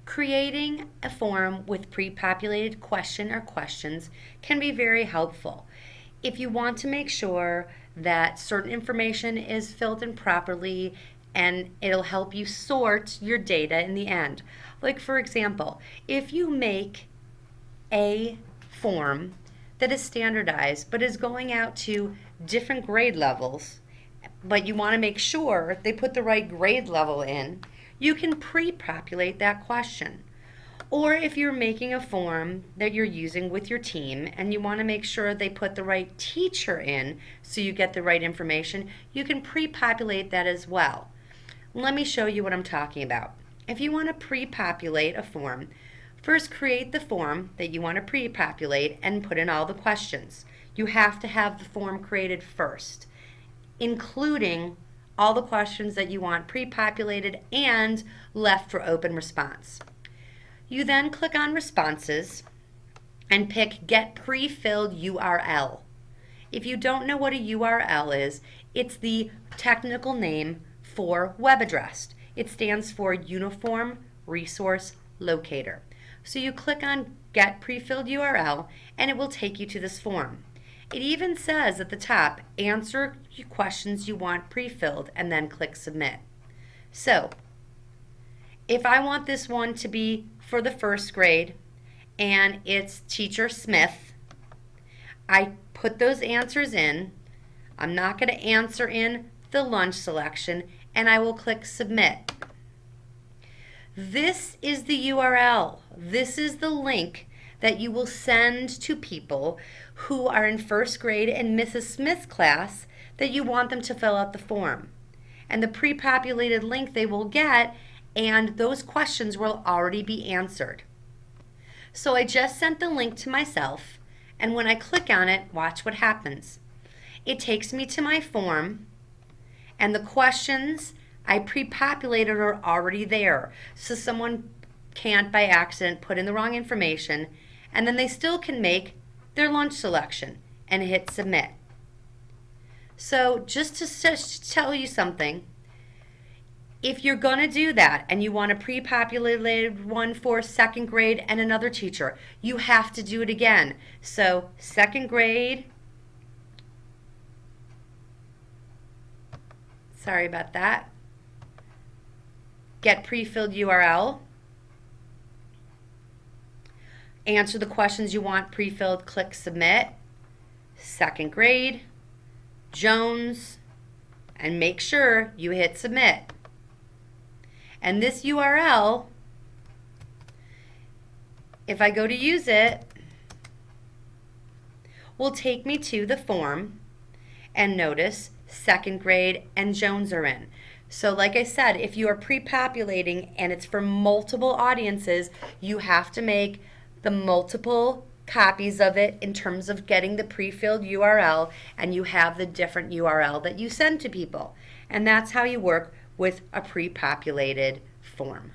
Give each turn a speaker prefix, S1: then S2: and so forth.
S1: Creating a form with pre-populated question or questions can be very helpful. If you want to make sure that certain information is filled in properly, and it'll help you sort your data in the end. Like, for example, if you make a form that is standardized but is going out to different grade levels, but you want to make sure they put the right grade level in, you can pre-populate that question. Or if you're making a form that you're using with your team and you want to make sure they put the right teacher in so you get the right information, you can pre-populate that as well. Let me show you what I'm talking about. If you want to pre-populate a form, first create the form that you want to pre-populate and put in all the questions. You have to have the form created first, including all the questions that you want pre-populated and left for open response. You then click on Responses and pick Get Pre-Filled URL. If you don't know what a URL is, it's the technical name for web address. It stands for Uniform Resource Locator. So you click on Get Pre-Filled URL and it will take you to this form. It even says at the top, answer questions you want pre-filled and then click Submit. So, if I want this one to be for the first grade and it's Teacher Smith, I put those answers in. I'm not going to answer in the lunch selection and I will click Submit. This is the URL. This is the link that you will send to people who are in first grade in Mrs. Smith's class that you want them to fill out the form. And the pre-populated link they will get, and those questions will already be answered. So I just sent the link to myself, and when I click on it, watch what happens. It takes me to my form, and the questions I pre-populated are already there. So someone can't by accident put in the wrong information, and then they still can make their lunch selection and hit Submit. So just to tell you something, if you're going to do that and you want a pre-populated one for second grade and another teacher, you have to do it again. So second grade, sorry about that, get pre-filled URL, answer the questions you want pre-filled, click Submit, second grade, Jones, and make sure you hit Submit. And this URL, if I go to use it, will take me to the form, and notice second grade and Jones are in. So like I said, if you are pre-populating and it's for multiple audiences, you have to make the multiple copies of it in terms of getting the pre-filled URL, and you have the different URL that you send to people. And that's how you work with a pre-populated form.